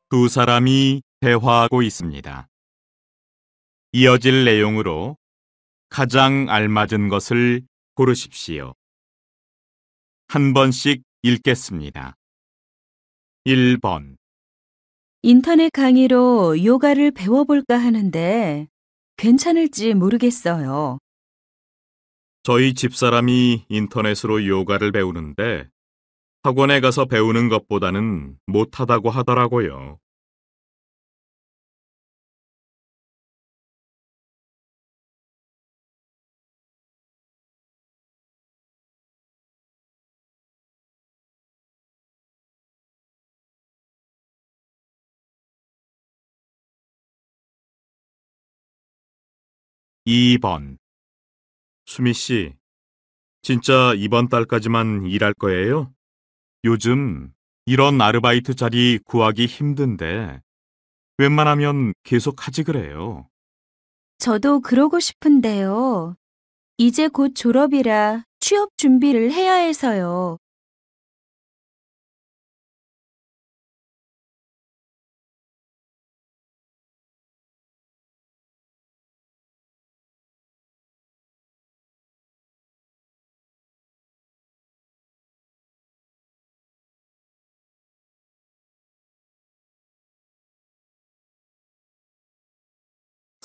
두 사람이 대화하고 있습니다. 이어질 내용으로 가장 알맞은 것을 고르십시오. 한 번씩 읽겠습니다. 1번. 인터넷 강의로 요가를 배워볼까 하는데 괜찮을지 모르겠어요. 저희 집사람이 인터넷으로 요가를 배우는데 학원에 가서 배우는 것보다는 못하다고 하더라고요. 2번. 수미 씨, 진짜 이번 달까지만 일할 거예요? 요즘 이런 아르바이트 자리 구하기 힘든데 웬만하면 계속 하지 그래요. 저도 그러고 싶은데요. 이제 곧 졸업이라 취업 준비를 해야 해서요.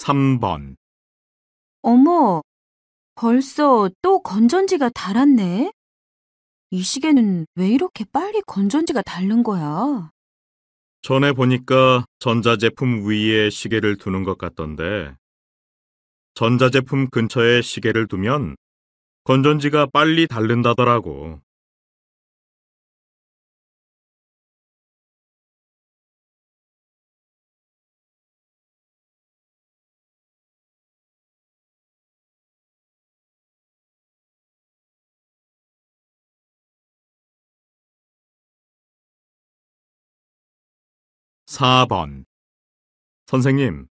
3번. 어머, 벌써 또 건전지가 닳았네? 이 시계는 왜 이렇게 빨리 건전지가 닳는 거야? 전에 보니까 전자제품 위에 시계를 두는 것 같던데 전자제품 근처에 시계를 두면 건전지가 빨리 닳는다더라고. 4번. 선생님,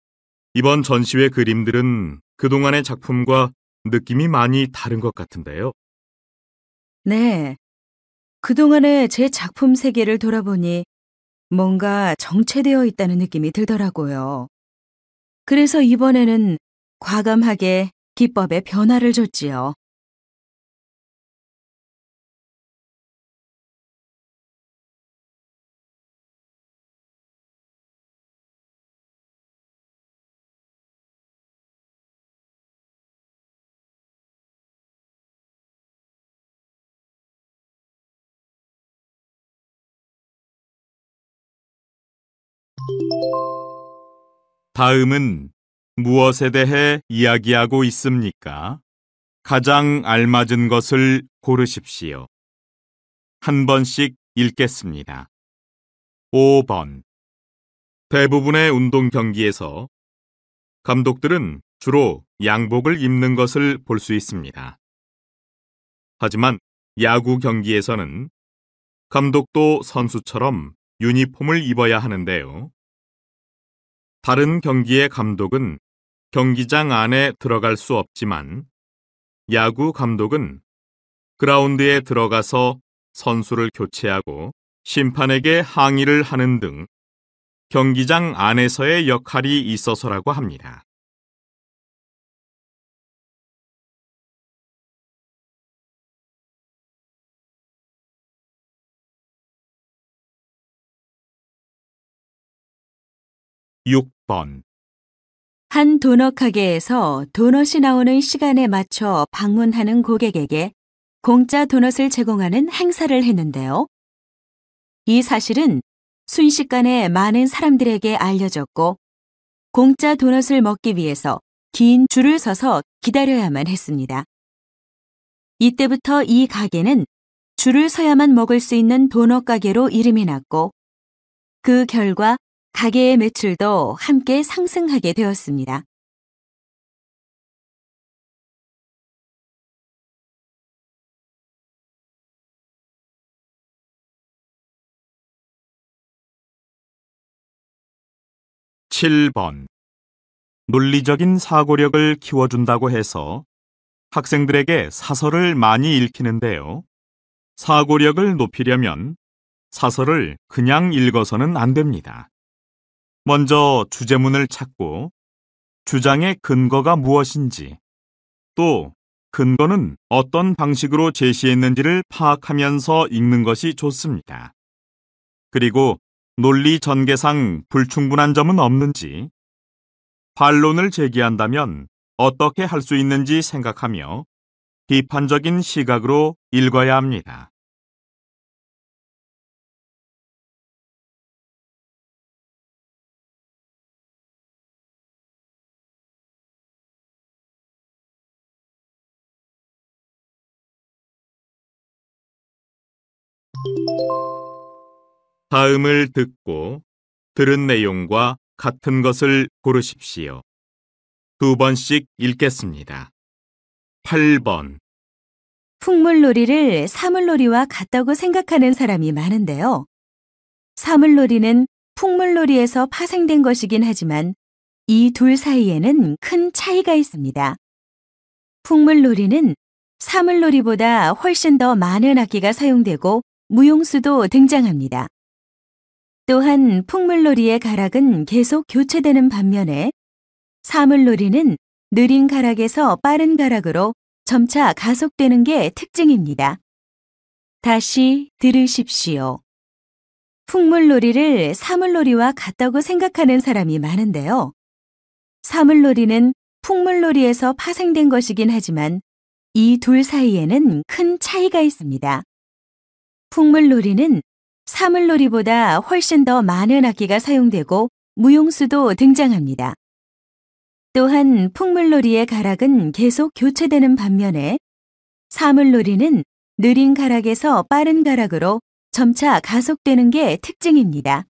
이번 전시회 그림들은 그동안의 작품과 느낌이 많이 다른 것 같은데요. 네, 그동안의 제 작품 세계를 돌아보니 뭔가 정체되어 있다는 느낌이 들더라고요. 그래서 이번에는 과감하게 기법에 변화를 줬지요. 다음은 무엇에 대해 이야기하고 있습니까? 가장 알맞은 것을 고르십시오. 한 번씩 읽겠습니다. 5번. 대부분의 운동 경기에서 감독들은 주로 양복을 입는 것을 볼 수 있습니다. 하지만 야구 경기에서는 감독도 선수처럼 유니폼을 입어야 하는데요. 다른 경기의 감독은 경기장 안에 들어갈 수 없지만 야구 감독은 그라운드에 들어가서 선수를 교체하고 심판에게 항의를 하는 등 경기장 안에서의 역할이 있어서라고 합니다. 6번. 한 도넛 가게에서 도넛이 나오는 시간에 맞춰 방문하는 고객에게 공짜 도넛을 제공하는 행사를 했는데요. 이 사실은 순식간에 많은 사람들에게 알려졌고 공짜 도넛을 먹기 위해서 긴 줄을 서서 기다려야만 했습니다. 이때부터 이 가게는 줄을 서야만 먹을 수 있는 도넛 가게로 이름이 났고 그 결과 가게의 매출도 함께 상승하게 되었습니다. 7번. 논리적인 사고력을 키워준다고 해서 학생들에게 사설을 많이 읽히는데요. 사고력을 높이려면 사설을 그냥 읽어서는 안 됩니다. 먼저 주제문을 찾고 주장의 근거가 무엇인지, 또 근거는 어떤 방식으로 제시했는지를 파악하면서 읽는 것이 좋습니다. 그리고 논리 전개상 불충분한 점은 없는지, 반론을 제기한다면 어떻게 할 수 있는지 생각하며 비판적인 시각으로 읽어야 합니다. 다음을 듣고 들은 내용과 같은 것을 고르십시오. 2번씩 읽겠습니다. 8번. 풍물놀이를 사물놀이와 같다고 생각하는 사람이 많은데요. 사물놀이는 풍물놀이에서 파생된 것이긴 하지만 이 둘 사이에는 큰 차이가 있습니다. 풍물놀이는 사물놀이보다 훨씬 더 많은 악기가 사용되고 무용수도 등장합니다. 또한 풍물놀이의 가락은 계속 교체되는 반면에 사물놀이는 느린 가락에서 빠른 가락으로 점차 가속되는 게 특징입니다. 다시 들으십시오. 풍물놀이를 사물놀이와 같다고 생각하는 사람이 많은데요. 사물놀이는 풍물놀이에서 파생된 것이긴 하지만 이 둘 사이에는 큰 차이가 있습니다. 풍물놀이는 사물놀이보다 훨씬 더 많은 악기가 사용되고 무용수도 등장합니다. 또한 풍물놀이의 가락은 계속 교체되는 반면에 사물놀이는 느린 가락에서 빠른 가락으로 점차 가속되는 게 특징입니다.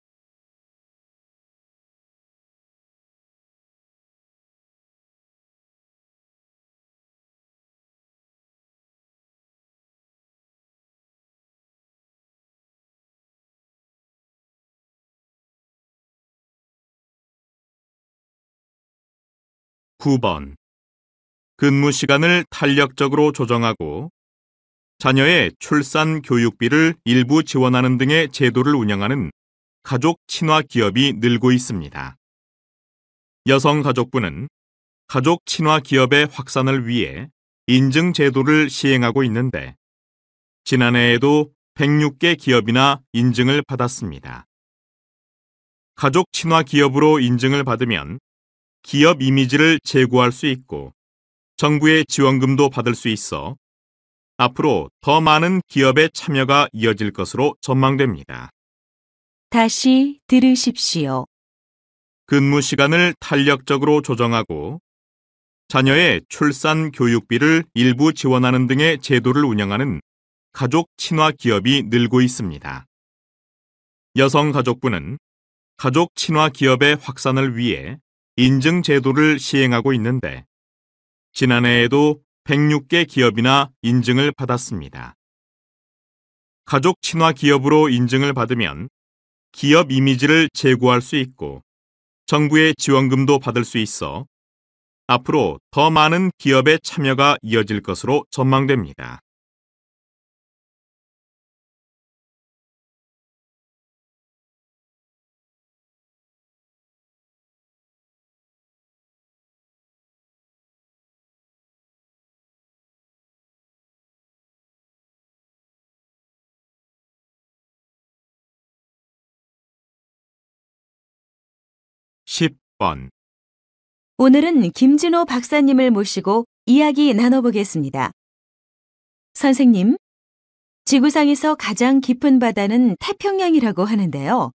구 번. 근무 시간을 탄력적으로 조정하고 자녀의 출산 교육비를 일부 지원하는 등의 제도를 운영하는 가족 친화 기업이 늘고 있습니다. 여성가족부는 가족 친화 기업의 확산을 위해 인증 제도를 시행하고 있는데 지난해에도 106개 기업이나 인증을 받았습니다. 가족 친화 기업으로 인증을 받으면 기업 이미지를 제고할 수 있고 정부의 지원금도 받을 수 있어 앞으로 더 많은 기업의 참여가 이어질 것으로 전망됩니다. 다시 들으십시오. 근무 시간을 탄력적으로 조정하고 자녀의 출산 교육비를 일부 지원하는 등의 제도를 운영하는 가족 친화 기업이 늘고 있습니다. 여성가족부는 가족 친화 기업의 확산을 위해 인증 제도를 시행하고 있는데 지난해에도 106개 기업이나 인증을 받았습니다. 가족 친화 기업으로 인증을 받으면 기업 이미지를 제고할 수 있고 정부의 지원금도 받을 수 있어 앞으로 더 많은 기업의 참여가 이어질 것으로 전망됩니다. 십 번. 오늘은 김진호 박사님을 모시고 이야기 나눠보겠습니다. 선생님, 지구상에서 가장 깊은 바다는 태평양이라고 하는데요.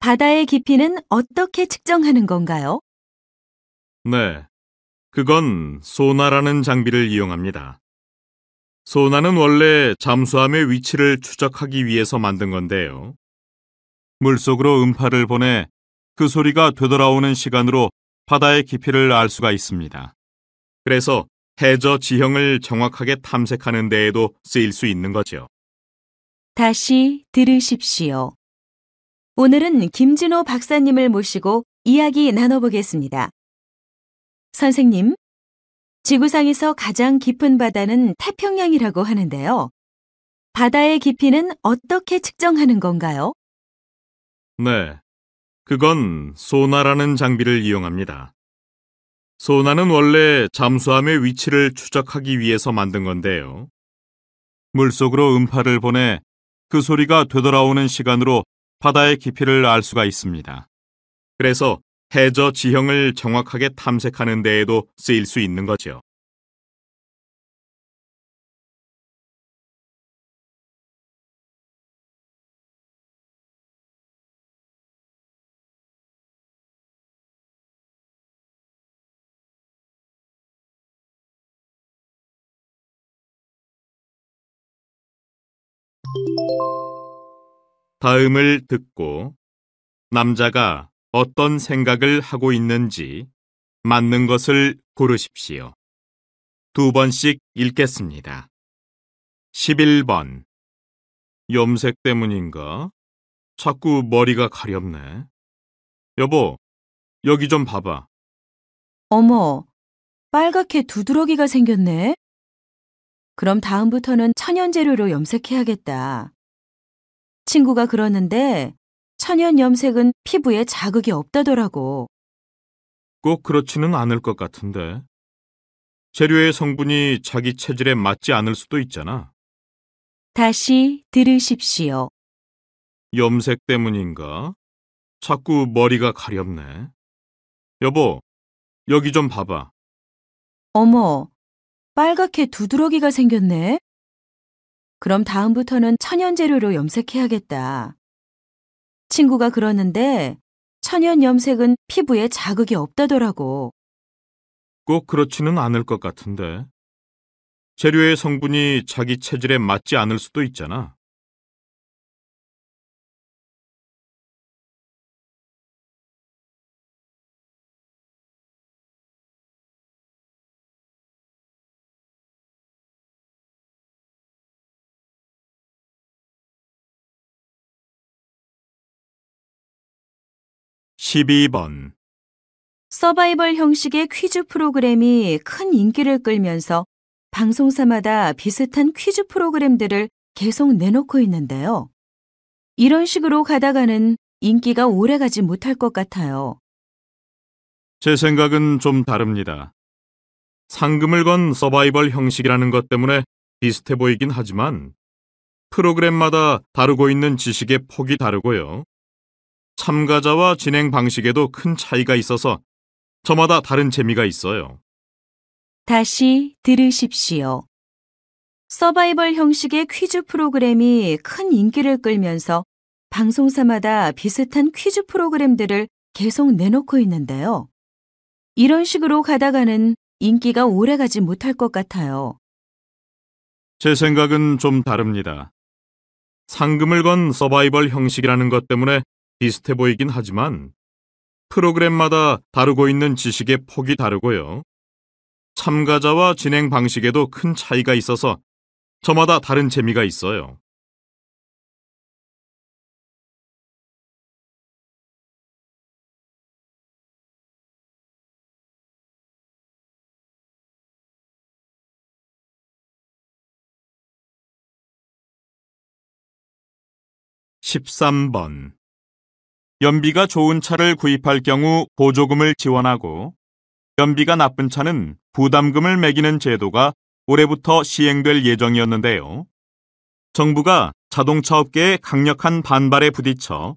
바다의 깊이는 어떻게 측정하는 건가요? 네, 그건 소나라는 장비를 이용합니다. 소나는 원래 잠수함의 위치를 추적하기 위해서 만든 건데요. 물속으로 음파를 보내 그 소리가 되돌아오는 시간으로 바다의 깊이를 알 수가 있습니다. 그래서 해저 지형을 정확하게 탐색하는 데에도 쓰일 수 있는 거죠. 다시 들으십시오. 오늘은 김진호 박사님을 모시고 이야기 나눠보겠습니다. 선생님, 지구상에서 가장 깊은 바다는 태평양이라고 하는데요. 바다의 깊이는 어떻게 측정하는 건가요? 네, 그건 소나라는 장비를 이용합니다. 소나는 원래 잠수함의 위치를 추적하기 위해서 만든 건데요. 물속으로 음파를 보내 그 소리가 되돌아오는 시간으로 바다의 깊이를 알 수가 있습니다. 그래서 해저 지형을 정확하게 탐색하는 데에도 쓰일 수 있는 거죠. 다음을 듣고 남자가 어떤 생각을 하고 있는지 맞는 것을 고르십시오. 두 번씩 읽겠습니다. 11번. 염색 때문인가? 자꾸 머리가 가렵네. 여보, 여기 좀 봐봐. 어머, 빨갛게 두드러기가 생겼네. 그럼 다음부터는 천연재료로 염색해야겠다. 친구가 그러는데 천연 염색은 피부에 자극이 없다더라고. 꼭 그렇지는 않을 것 같은데. 재료의 성분이 자기 체질에 맞지 않을 수도 있잖아. 다시 들으십시오. 염색 때문인가? 자꾸 머리가 가렵네. 여보, 여기 좀 봐봐. 어머, 빨갛게 두드러기가 생겼네. 그럼 다음부터는 천연재료로 염색해야겠다. 친구가 그러는데 천연 염색은 피부에 자극이 없다더라고. 꼭 그렇지는 않을 것 같은데. 재료의 성분이 자기 체질에 맞지 않을 수도 있잖아. (12번) 서바이벌 형식의 퀴즈 프로그램이 큰 인기를 끌면서 방송사마다 비슷한 퀴즈 프로그램들을 계속 내놓고 있는데요. 이런 식으로 가다가는 인기가 오래가지 못할 것 같아요. 제 생각은 좀 다릅니다. 상금을 건 서바이벌 형식이라는 것 때문에 비슷해 보이긴 하지만 프로그램마다 다루고 있는 지식의 폭이 다르고요. 참가자와 진행 방식에도 큰 차이가 있어서 저마다 다른 재미가 있어요. 다시 들으십시오. 서바이벌 형식의 퀴즈 프로그램이 큰 인기를 끌면서 방송사마다 비슷한 퀴즈 프로그램들을 계속 내놓고 있는데요. 이런 식으로 가다가는 인기가 오래가지 못할 것 같아요. 제 생각은 좀 다릅니다. 상금을 건 서바이벌 형식이라는 것 때문에 비슷해 보이긴 하지만 프로그램마다 다루고 있는 지식의 폭이 다르고요. 참가자와 진행 방식에도 큰 차이가 있어서 저마다 다른 재미가 있어요. (13번) 연비가 좋은 차를 구입할 경우 보조금을 지원하고 연비가 나쁜 차는 부담금을 매기는 제도가 올해부터 시행될 예정이었는데요. 정부가 자동차 업계의 강력한 반발에 부딪혀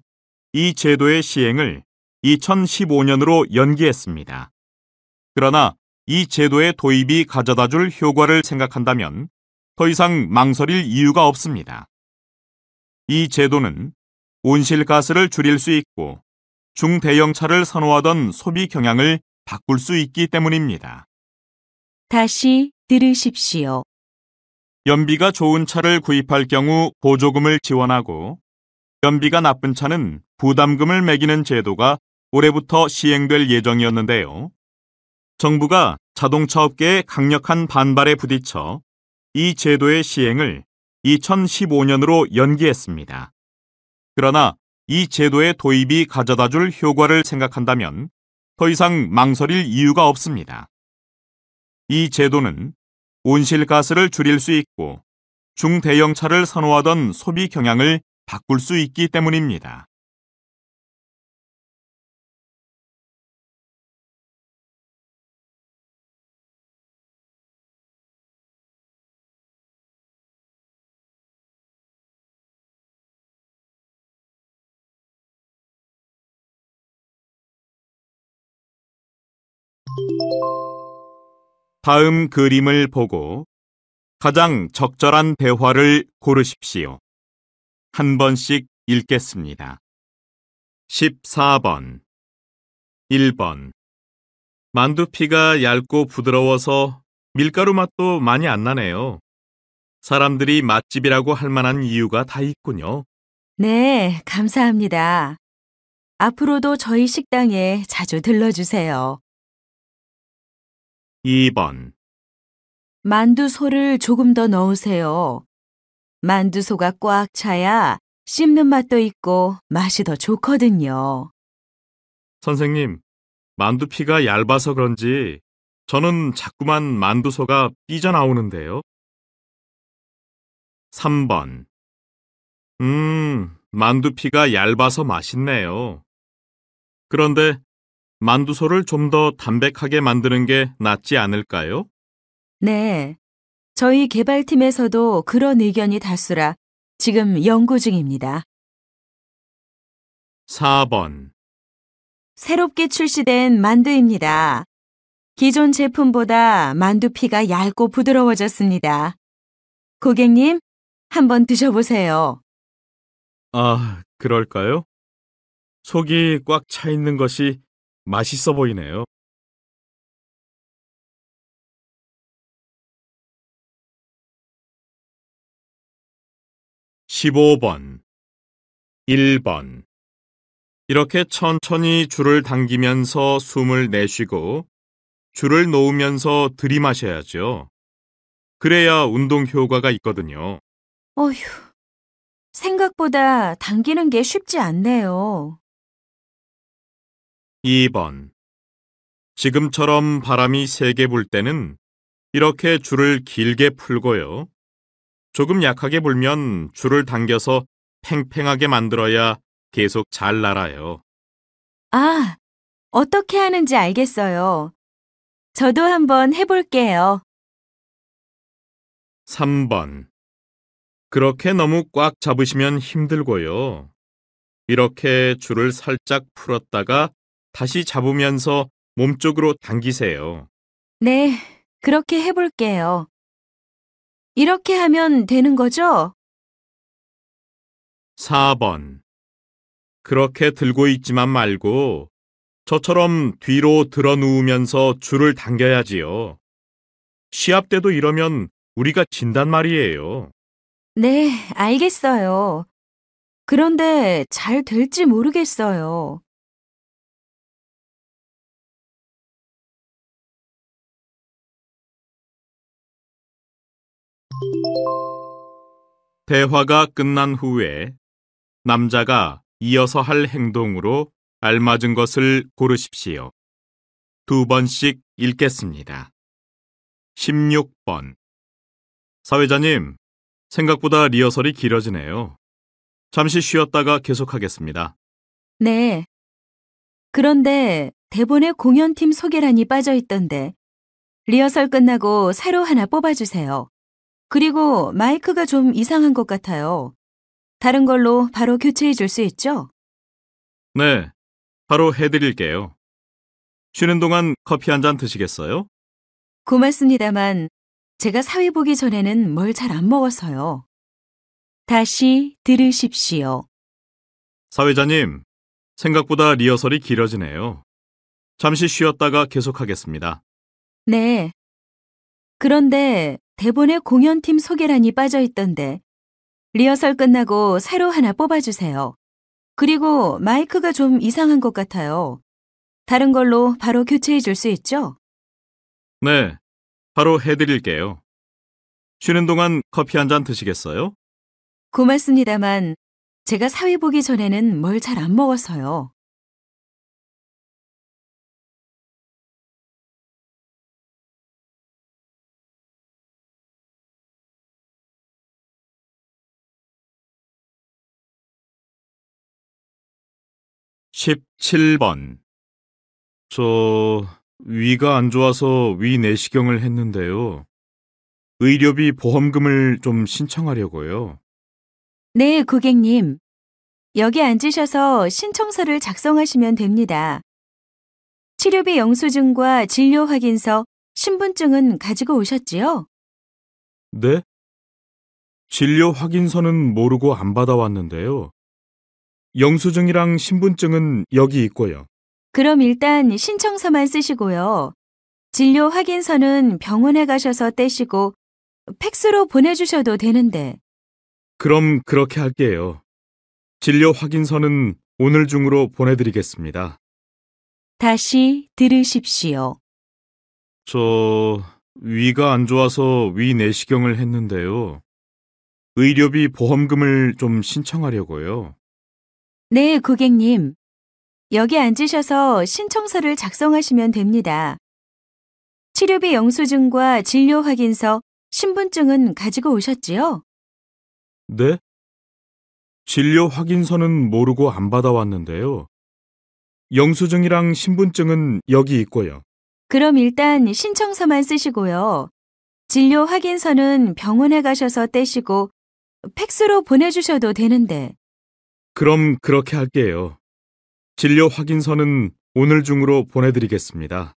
이 제도의 시행을 2015년으로 연기했습니다. 그러나 이 제도의 도입이 가져다 줄 효과를 생각한다면 더 이상 망설일 이유가 없습니다. 이 제도는 온실가스를 줄일 수 있고 중대형차를 선호하던 소비 경향을 바꿀 수 있기 때문입니다. 다시 들으십시오. 연비가 좋은 차를 구입할 경우 보조금을 지원하고 연비가 나쁜 차는 부담금을 매기는 제도가 올해부터 시행될 예정이었는데요. 정부가 자동차 업계의 강력한 반발에 부딪혀 이 제도의 시행을 2015년으로 연기했습니다. 그러나 이 제도의 도입이 가져다 줄 효과를 생각한다면 더 이상 망설일 이유가 없습니다. 이 제도는 온실가스를 줄일 수 있고 중대형차를 선호하던 소비 경향을 바꿀 수 있기 때문입니다. 다음 그림을 보고 가장 적절한 대화를 고르십시오. 한 번씩 읽겠습니다. 14번 1번 만두피가 얇고 부드러워서 밀가루 맛도 많이 안 나네요. 사람들이 맛집이라고 할 만한 이유가 다 있군요. 네, 감사합니다. 앞으로도 저희 식당에 자주 들러주세요. 2번 만두소를 조금 더 넣으세요. 만두소가 꽉 차야 씹는 맛도 있고 맛이 더 좋거든요. 선생님, 만두피가 얇아서 그런지 저는 자꾸만 만두소가 삐져나오는데요. 3번 만두피가 얇아서 맛있네요. 그런데 만두소를 좀 더 담백하게 만드는 게 낫지 않을까요? 네, 저희 개발팀에서도 그런 의견이 다수라 지금 연구 중입니다. 4번 새롭게 출시된 만두입니다. 기존 제품보다 만두피가 얇고 부드러워졌습니다. 고객님, 한번 드셔보세요. 아, 그럴까요? 속이 꽉 차 있는 것이 맛있어 보이네요. 15번 1번 이렇게 천천히 줄을 당기면서 숨을 내쉬고 줄을 놓으면서 들이마셔야죠. 그래야 운동 효과가 있거든요. 어휴, 생각보다 당기는 게 쉽지 않네요. 2번 지금처럼 바람이 세게 불 때는 이렇게 줄을 길게 풀고요. 조금 약하게 불면 줄을 당겨서 팽팽하게 만들어야 계속 잘 날아요. 아, 어떻게 하는지 알겠어요. 저도 한번 해볼게요. 3번 그렇게 너무 꽉 잡으시면 힘들고요. 이렇게 줄을 살짝 풀었다가 다시 잡으면서 몸쪽으로 당기세요. 네, 그렇게 해볼게요. 이렇게 하면 되는 거죠? 4번 그렇게 들고 있지만 말고 저처럼 뒤로 들어 누우면서 줄을 당겨야지요. 시합 때도 이러면 우리가 진단 말이에요. 네, 알겠어요. 그런데 잘 될지 모르겠어요. 대화가 끝난 후에 남자가 이어서 할 행동으로 알맞은 것을 고르십시오. 두 번씩 읽겠습니다. 16번 사회자님, 생각보다 리허설이 길어지네요. 잠시 쉬었다가 계속하겠습니다. 네. 그런데 대본에 공연팀 소개란이 빠져 있던데 리허설 끝나고 새로 하나 뽑아주세요. 그리고 마이크가 좀 이상한 것 같아요. 다른 걸로 바로 교체해 줄 수 있죠? 네, 바로 해드릴게요. 쉬는 동안 커피 한 잔 드시겠어요? 고맙습니다만 제가 사회 보기 전에는 뭘 잘 안 먹어서요. 다시 들으십시오. 사회자님, 생각보다 리허설이 길어지네요. 잠시 쉬었다가 계속하겠습니다. 네. 그런데 대본에 공연팀 소개란이 빠져 있던데 리허설 끝나고 새로 하나 뽑아주세요. 그리고 마이크가 좀 이상한 것 같아요. 다른 걸로 바로 교체해 줄 수 있죠? 네, 바로 해드릴게요. 쉬는 동안 커피 한 잔 드시겠어요? 고맙습니다만 제가 사회 보기 전에는 뭘 잘 안 먹어서요. 17번. 위가 안 좋아서 위 내시경을 했는데요. 의료비 보험금을 좀 신청하려고요. 네, 고객님. 여기 앉으셔서 신청서를 작성하시면 됩니다. 치료비 영수증과 진료 확인서, 신분증은 가지고 오셨지요? 네? 진료 확인서는 모르고 안 받아왔는데요. 영수증이랑 신분증은 여기 있고요. 그럼 일단 신청서만 쓰시고요. 진료 확인서는 병원에 가셔서 떼시고 팩스로 보내주셔도 되는데. 그럼 그렇게 할게요. 진료 확인서는 오늘 중으로 보내드리겠습니다. 다시 들으십시오. 위가 안 좋아서 위 내시경을 했는데요. 의료비 보험금을 좀 신청하려고요. 네, 고객님. 여기 앉으셔서 신청서를 작성하시면 됩니다. 치료비 영수증과 진료 확인서, 신분증은 가지고 오셨지요? 네? 진료 확인서는 모르고 안 받아왔는데요. 영수증이랑 신분증은 여기 있고요. 그럼 일단 신청서만 쓰시고요. 진료 확인서는 병원에 가셔서 떼시고 팩스로 보내주셔도 되는데. 그럼 그렇게 할게요. 진료 확인서는 오늘 중으로 보내드리겠습니다.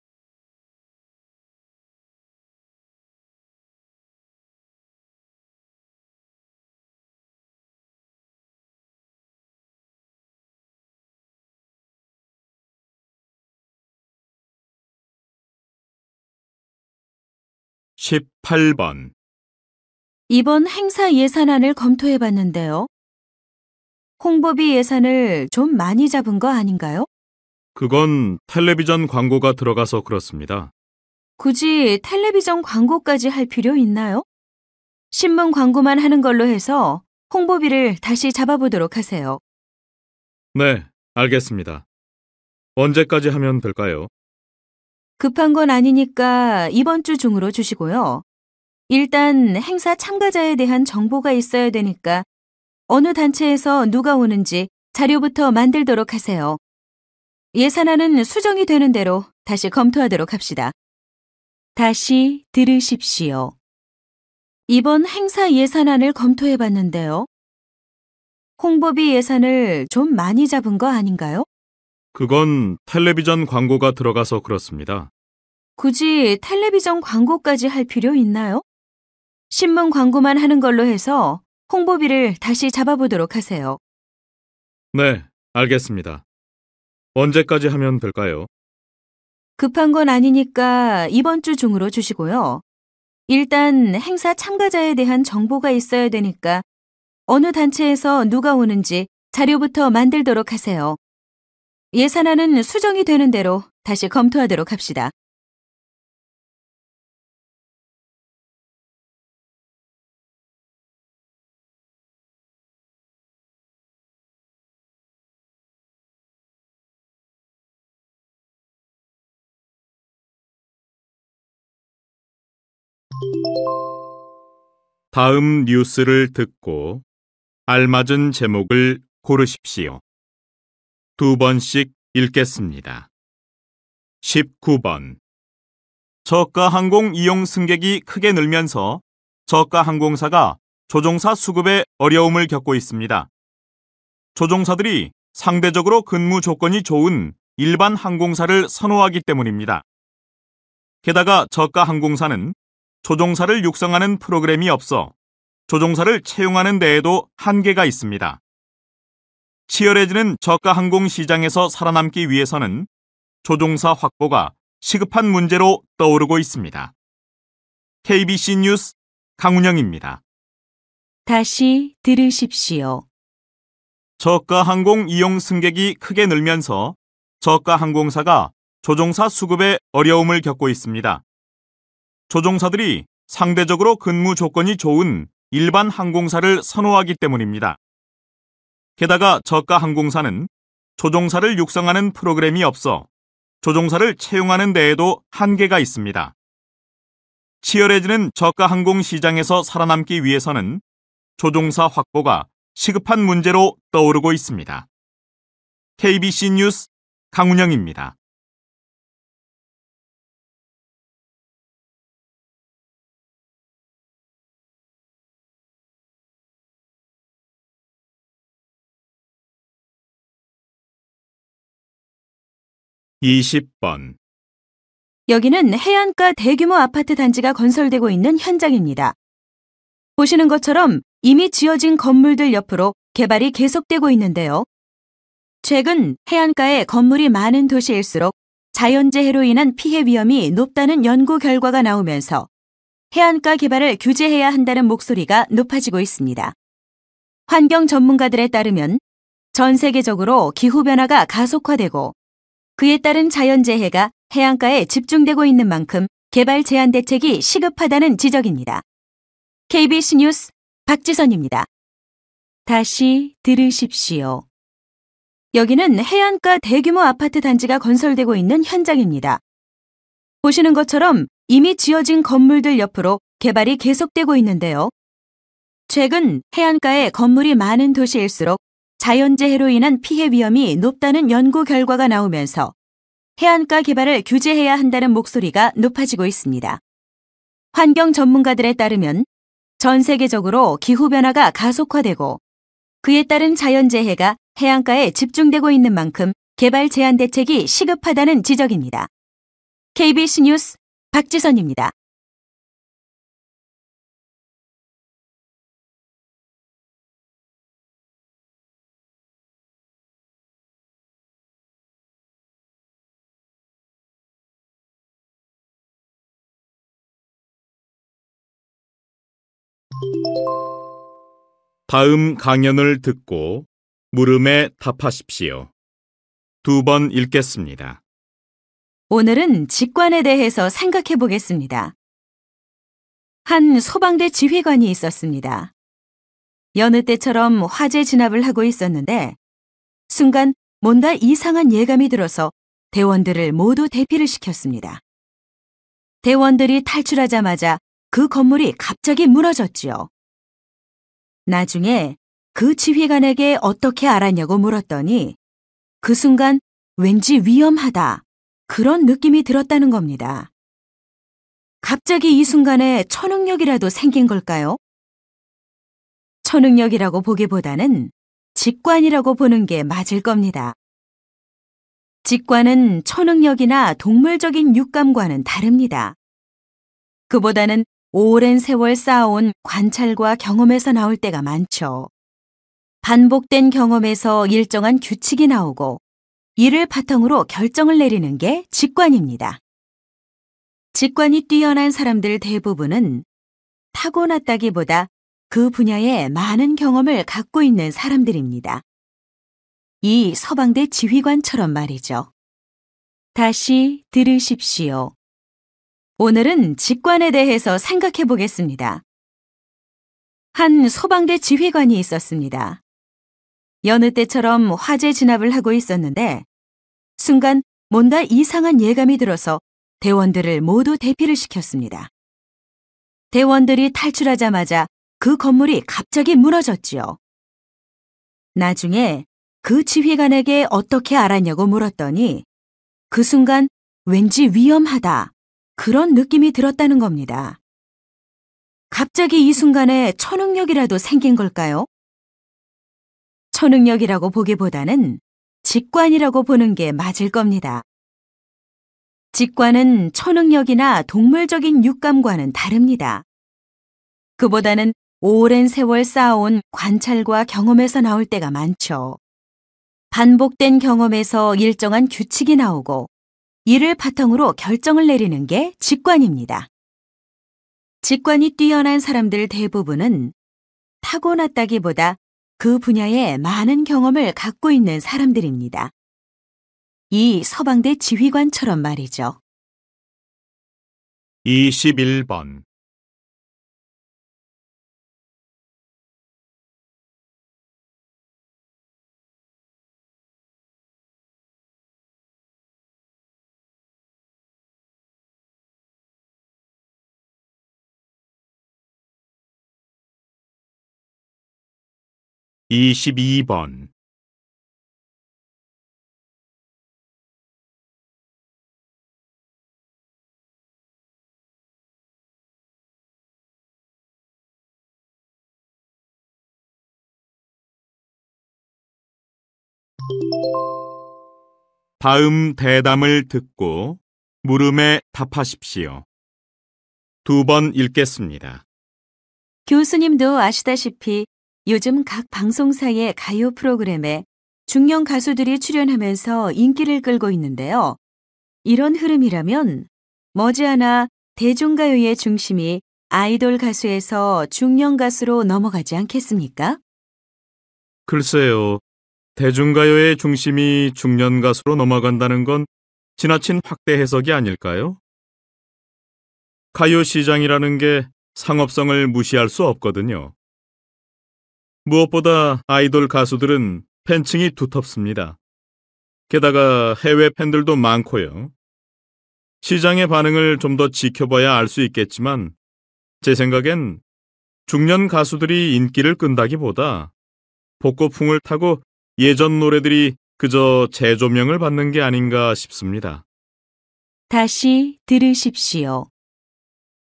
(18번) 이번 행사 예산안을 검토해 봤는데요. 홍보비 예산을 좀 많이 잡은 거 아닌가요? 그건 텔레비전 광고가 들어가서 그렇습니다. 굳이 텔레비전 광고까지 할 필요 있나요? 신문 광고만 하는 걸로 해서 홍보비를 다시 잡아보도록 하세요. 네, 알겠습니다. 언제까지 하면 될까요? 급한 건 아니니까 이번 주 중으로 주시고요. 일단 행사 참가자에 대한 정보가 있어야 되니까 어느 단체에서 누가 오는지 자료부터 만들도록 하세요. 예산안은 수정이 되는 대로 다시 검토하도록 합시다. 다시 들으십시오. 이번 행사 예산안을 검토해 봤는데요. 홍보비 예산을 좀 많이 잡은 거 아닌가요? 그건 텔레비전 광고가 들어가서 그렇습니다. 굳이 텔레비전 광고까지 할 필요 있나요? 신문 광고만 하는 걸로 해서 홍보비를 다시 잡아보도록 하세요. 네, 알겠습니다. 언제까지 하면 될까요? 급한 건 아니니까 이번 주 중으로 주시고요. 일단 행사 참가자에 대한 정보가 있어야 되니까 어느 단체에서 누가 오는지 자료부터 만들도록 하세요. 예산안은 수정이 되는 대로 다시 검토하도록 합시다. 다음 뉴스를 듣고 알맞은 제목을 고르십시오. 2번씩 읽겠습니다. 19번. 저가 항공 이용 승객이 크게 늘면서 저가 항공사가 조종사 수급에 어려움을 겪고 있습니다. 조종사들이 상대적으로 근무 조건이 좋은 일반 항공사를 선호하기 때문입니다. 게다가 저가 항공사는 조종사를 육성하는 프로그램이 없어 조종사를 채용하는 데에도 한계가 있습니다. 치열해지는 저가 항공 시장에서 살아남기 위해서는 조종사 확보가 시급한 문제로 떠오르고 있습니다. KBC 뉴스 강운영입니다. 다시 들으십시오. 저가 항공 이용 승객이 크게 늘면서 저가 항공사가 조종사 수급에 어려움을 겪고 있습니다. 조종사들이 상대적으로 근무 조건이 좋은 일반 항공사를 선호하기 때문입니다. 게다가 저가 항공사는 조종사를 육성하는 프로그램이 없어 조종사를 채용하는 데에도 한계가 있습니다. 치열해지는 저가 항공 시장에서 살아남기 위해서는 조종사 확보가 시급한 문제로 떠오르고 있습니다. KBC 뉴스 강운영입니다. (20번) 여기는 해안가 대규모 아파트 단지가 건설되고 있는 현장입니다. 보시는 것처럼 이미 지어진 건물들 옆으로 개발이 계속되고 있는데요. 최근 해안가에 건물이 많은 도시일수록 자연재해로 인한 피해 위험이 높다는 연구 결과가 나오면서 해안가 개발을 규제해야 한다는 목소리가 높아지고 있습니다. 환경 전문가들에 따르면 전 세계적으로 기후변화가 가속화되고 그에 따른 자연재해가 해안가에 집중되고 있는 만큼 개발 제한 대책이 시급하다는 지적입니다. KBC 뉴스 박지선입니다. 다시 들으십시오. 여기는 해안가 대규모 아파트 단지가 건설되고 있는 현장입니다. 보시는 것처럼 이미 지어진 건물들 옆으로 개발이 계속되고 있는데요. 최근 해안가에 건물이 많은 도시일수록 자연재해로 인한 피해 위험이 높다는 연구 결과가 나오면서 해안가 개발을 규제해야 한다는 목소리가 높아지고 있습니다. 환경 전문가들에 따르면 전 세계적으로 기후변화가 가속화되고 그에 따른 자연재해가 해안가에 집중되고 있는 만큼 개발 제한 대책이 시급하다는 지적입니다. KBC 뉴스 박지선입니다. 다음 강연을 듣고 물음에 답하십시오. 2번 읽겠습니다. 오늘은 직관에 대해서 생각해 보겠습니다. 한 소방대 지휘관이 있었습니다. 여느 때처럼 화재 진압을 하고 있었는데 순간 뭔가 이상한 예감이 들어서 대원들을 모두 대피를 시켰습니다. 대원들이 탈출하자마자 그 건물이 갑자기 무너졌지요. 나중에 그 지휘관에게 어떻게 알았냐고 물었더니 그 순간 왠지 위험하다 그런 느낌이 들었다는 겁니다. 갑자기 이 순간에 초능력이라도 생긴 걸까요? 초능력이라고 보기보다는 직관이라고 보는 게 맞을 겁니다. 직관은 초능력이나 동물적인 육감과는 다릅니다. 그보다는 오랜 세월 쌓아온 관찰과 경험에서 나올 때가 많죠. 반복된 경험에서 일정한 규칙이 나오고 이를 바탕으로 결정을 내리는 게 직관입니다. 직관이 뛰어난 사람들 대부분은 타고났다기보다 그 분야에 많은 경험을 갖고 있는 사람들입니다. 이 서방대 지휘관처럼 말이죠. 다시 들으십시오. 오늘은 직관에 대해서 생각해 보겠습니다. 한 소방대 지휘관이 있었습니다. 여느 때처럼 화재 진압을 하고 있었는데 순간 뭔가 이상한 예감이 들어서 대원들을 모두 대피를 시켰습니다. 대원들이 탈출하자마자 그 건물이 갑자기 무너졌지요. 나중에 그 지휘관에게 어떻게 알았냐고 물었더니 그 순간 왠지 위험하다 그런 느낌이 들었다는 겁니다. 갑자기 이 순간에 초능력이라도 생긴 걸까요? 초능력이라고 보기보다는 직관이라고 보는 게 맞을 겁니다. 직관은 초능력이나 동물적인 육감과는 다릅니다. 그보다는 오랜 세월 쌓아온 관찰과 경험에서 나올 때가 많죠. 반복된 경험에서 일정한 규칙이 나오고 이를 바탕으로 결정을 내리는 게 직관입니다. 직관이 뛰어난 사람들 대부분은 타고났다기보다 그 분야에 많은 경험을 갖고 있는 사람들입니다. 이 서방대 지휘관처럼 말이죠. 21번 (22번) 다음 대담을 듣고 물음에 답하십시오. 2번 읽겠습니다. 교수님도 아시다시피 요즘 각 방송사의 가요 프로그램에 중년 가수들이 출연하면서 인기를 끌고 있는데요. 이런 흐름이라면 머지않아 대중가요의 중심이 아이돌 가수에서 중년 가수로 넘어가지 않겠습니까? 글쎄요. 대중가요의 중심이 중년 가수로 넘어간다는 건 지나친 확대 해석이 아닐까요? 가요 시장이라는 게 상업성을 무시할 수 없거든요. 무엇보다 아이돌 가수들은 팬층이 두텁습니다. 게다가 해외 팬들도 많고요. 시장의 반응을 좀 더 지켜봐야 알 수 있겠지만 제 생각엔 중년 가수들이 인기를 끈다기보다 복고풍을 타고 예전 노래들이 그저 재조명을 받는 게 아닌가 싶습니다. 다시 들으십시오.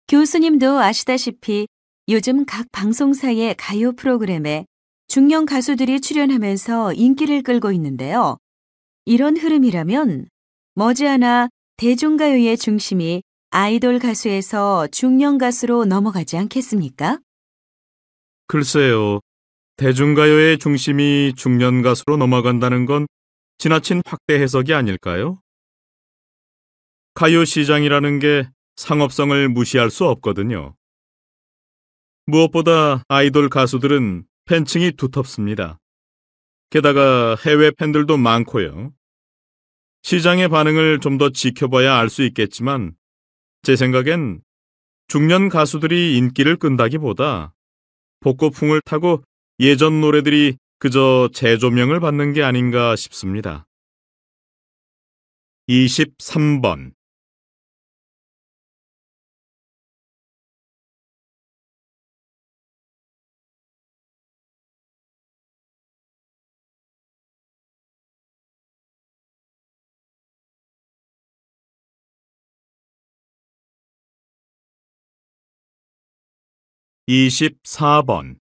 교수님도 아시다시피 요즘 각 방송사의 가요 프로그램에 중년 가수들이 출연하면서 인기를 끌고 있는데요. 이런 흐름이라면 머지않아 대중가요의 중심이 아이돌 가수에서 중년 가수로 넘어가지 않겠습니까? 글쎄요. 대중가요의 중심이 중년 가수로 넘어간다는 건 지나친 확대 해석이 아닐까요? 가요 시장이라는 게 상업성을 무시할 수 없거든요. 무엇보다 아이돌 가수들은 팬층이 두텁습니다. 게다가 해외 팬들도 많고요. 시장의 반응을 좀 더 지켜봐야 알 수 있겠지만 제 생각엔 중년 가수들이 인기를 끈다기보다 복고풍을 타고 예전 노래들이 그저 재조명을 받는 게 아닌가 싶습니다. 23번. 이십사 번.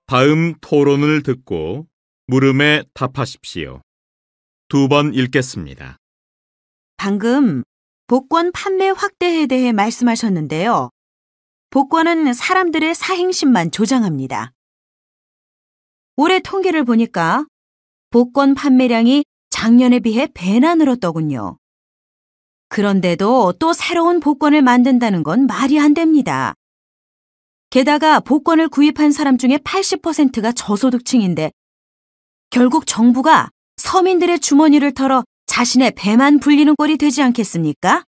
다음 토론을 듣고 물음에 답하십시오. 2번 읽겠습니다. 방금 복권 판매 확대에 대해 말씀하셨는데요. 복권은 사람들의 사행심만 조장합니다. 올해 통계를 보니까 복권 판매량이 작년에 비해 배나 늘었더군요. 그런데도 또 새로운 복권을 만든다는 건 말이 안 됩니다. 게다가 복권을 구입한 사람 중에 80%가 저소득층인데 결국 정부가 서민들의 주머니를 털어 자신의 배만 불리는 꼴이 되지 않겠습니까?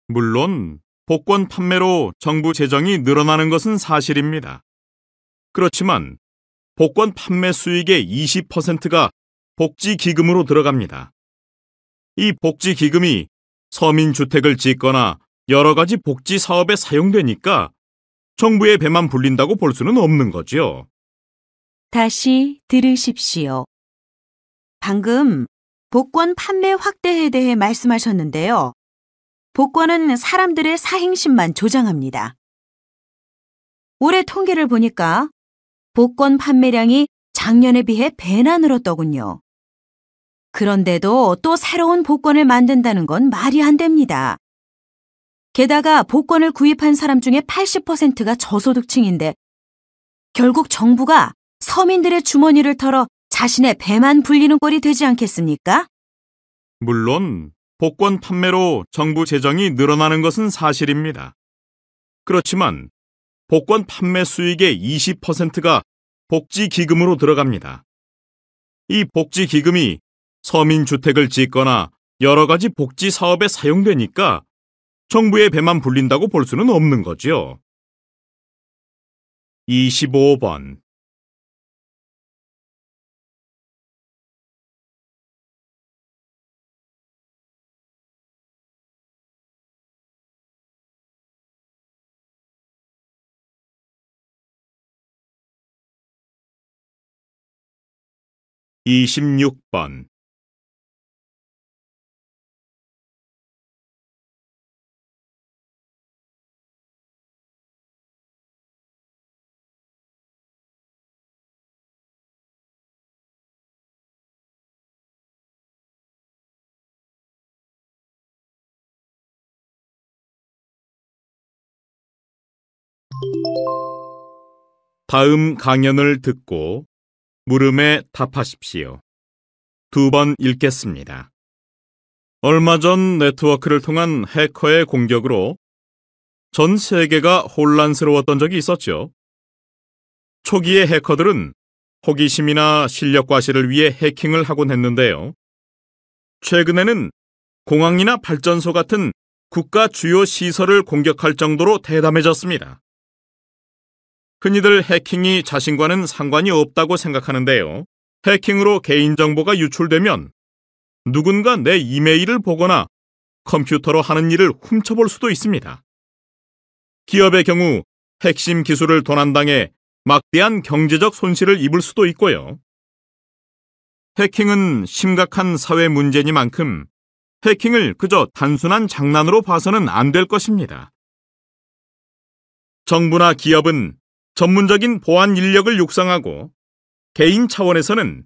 물론 복권 판매로 정부 재정이 늘어나는 것은 사실입니다. 그렇지만 복권 판매 수익의 20%가 복지기금으로 들어갑니다. 이 복지기금이 서민주택을 짓거나 여러 가지 복지 사업에 사용되니까 정부의 배만 불린다고 볼 수는 없는 거죠. 다시 들으십시오. 방금 복권 판매 확대에 대해 말씀하셨는데요. 복권은 사람들의 사행심만 조장합니다. 올해 통계를 보니까 복권 판매량이 작년에 비해 배나 늘었더군요. 그런데도 또 새로운 복권을 만든다는 건 말이 안 됩니다. 게다가 복권을 구입한 사람 중에 80%가 저소득층인데 결국 정부가 서민들의 주머니를 털어 자신의 배만 불리는 꼴이 되지 않겠습니까? 물론 복권 판매로 정부 재정이 늘어나는 것은 사실입니다. 그렇지만 복권 판매 수익의 20%가 복지기금으로 들어갑니다. 이 복지기금이 서민주택을 짓거나 여러 가지 복지 사업에 사용되니까 정부의 배만 불린다고 볼 수는 없는 거죠. 25번. 26번. 다음 강연을 듣고 물음에 답하십시오. 2번 읽겠습니다. 얼마 전 네트워크를 통한 해커의 공격으로 전 세계가 혼란스러웠던 적이 있었죠. 초기의 해커들은 호기심이나 실력 과시를 위해 해킹을 하곤 했는데요. 최근에는 공항이나 발전소 같은 국가 주요 시설을 공격할 정도로 대담해졌습니다. 흔히들 해킹이 자신과는 상관이 없다고 생각하는데요. 해킹으로 개인정보가 유출되면 누군가 내 이메일을 보거나 컴퓨터로 하는 일을 훔쳐볼 수도 있습니다. 기업의 경우 핵심 기술을 도난당해 막대한 경제적 손실을 입을 수도 있고요. 해킹은 심각한 사회 문제니만큼 해킹을 그저 단순한 장난으로 봐서는 안 될 것입니다. 정부나 기업은 전문적인 보안 인력을 육성하고 개인 차원에서는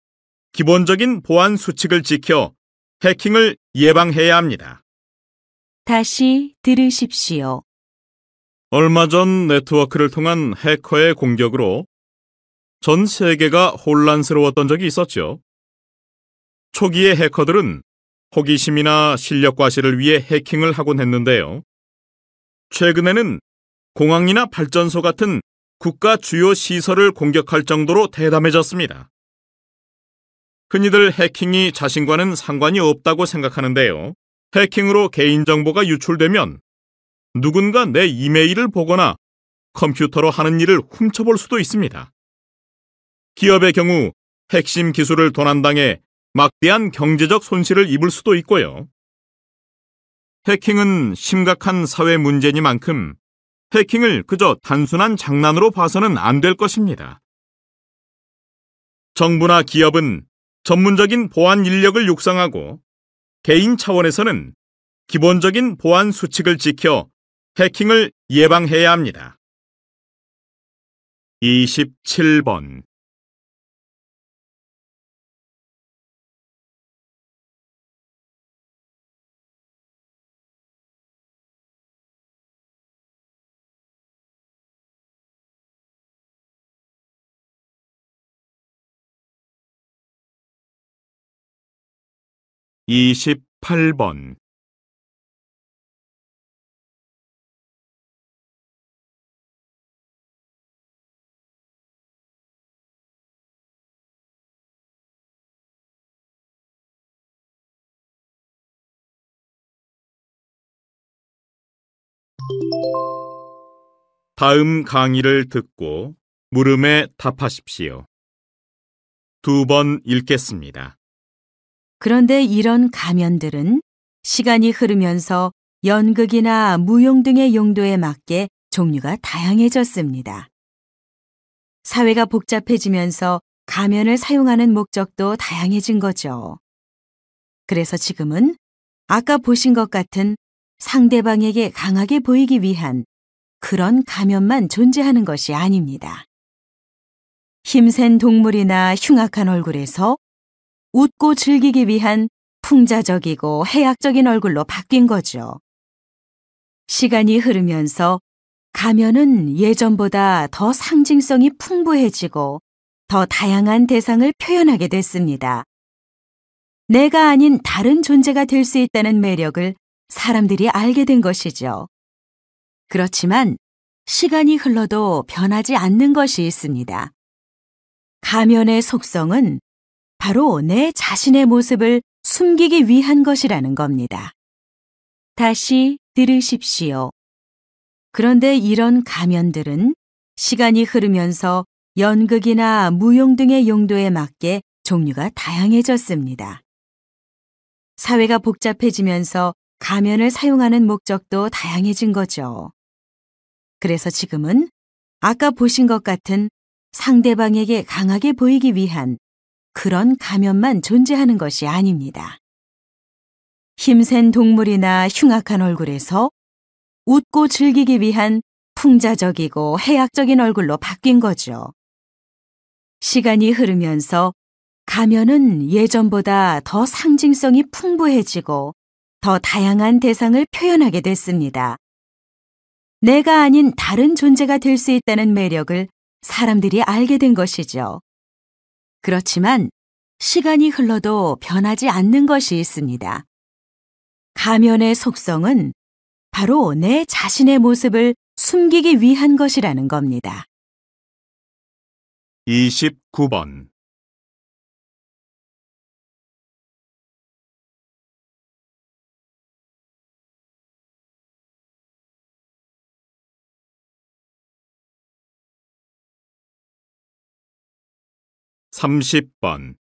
기본적인 보안 수칙을 지켜 해킹을 예방해야 합니다. 다시 들으십시오. 얼마 전 네트워크를 통한 해커의 공격으로 전 세계가 혼란스러웠던 적이 있었죠. 초기의 해커들은 호기심이나 실력 과시를 위해 해킹을 하곤 했는데요. 최근에는 공항이나 발전소 같은 국가 주요 시설을 공격할 정도로 대담해졌습니다. 흔히들 해킹이 자신과는 상관이 없다고 생각하는데요. 해킹으로 개인정보가 유출되면 누군가 내 이메일을 보거나 컴퓨터로 하는 일을 훔쳐볼 수도 있습니다. 기업의 경우 핵심 기술을 도난당해 막대한 경제적 손실을 입을 수도 있고요. 해킹은 심각한 사회 문제니만큼 해킹을 그저 단순한 장난으로 봐서는 안 될 것입니다. 정부나 기업은 전문적인 보안 인력을 육성하고 개인 차원에서는 기본적인 보안 수칙을 지켜 해킹을 예방해야 합니다. 27번. (28번) 다음 강의를 듣고 물음에 답하십시오. 2번 읽겠습니다. 그런데 이런 가면들은 시간이 흐르면서 연극이나 무용 등의 용도에 맞게 종류가 다양해졌습니다. 사회가 복잡해지면서 가면을 사용하는 목적도 다양해진 거죠. 그래서 지금은 아까 보신 것 같은 상대방에게 강하게 보이기 위한 그런 가면만 존재하는 것이 아닙니다. 힘센 동물이나 흉악한 얼굴에서 웃고 즐기기 위한 풍자적이고 해악적인 얼굴로 바뀐 거죠. 시간이 흐르면서 가면은 예전보다 더 상징성이 풍부해지고 더 다양한 대상을 표현하게 됐습니다. 내가 아닌 다른 존재가 될 수 있다는 매력을 사람들이 알게 된 것이죠. 그렇지만 시간이 흘러도 변하지 않는 것이 있습니다. 가면의 속성은 바로 내 자신의 모습을 숨기기 위한 것이라는 겁니다. 다시 들으십시오. 그런데 이런 가면들은 시간이 흐르면서 연극이나 무용 등의 용도에 맞게 종류가 다양해졌습니다. 사회가 복잡해지면서 가면을 사용하는 목적도 다양해진 거죠. 그래서 지금은 아까 보신 것 같은 상대방에게 강하게 보이기 위한 그런 가면만 존재하는 것이 아닙니다. 힘센 동물이나 흉악한 얼굴에서 웃고 즐기기 위한 풍자적이고 해악적인 얼굴로 바뀐 거죠. 시간이 흐르면서 가면은 예전보다 더 상징성이 풍부해지고 더 다양한 대상을 표현하게 됐습니다. 내가 아닌 다른 존재가 될 수 있다는 매력을 사람들이 알게 된 것이죠. 그렇지만 시간이 흘러도 변하지 않는 것이 있습니다. 가면의 속성은 바로 내 자신의 모습을 숨기기 위한 것이라는 겁니다. 29번. (30번)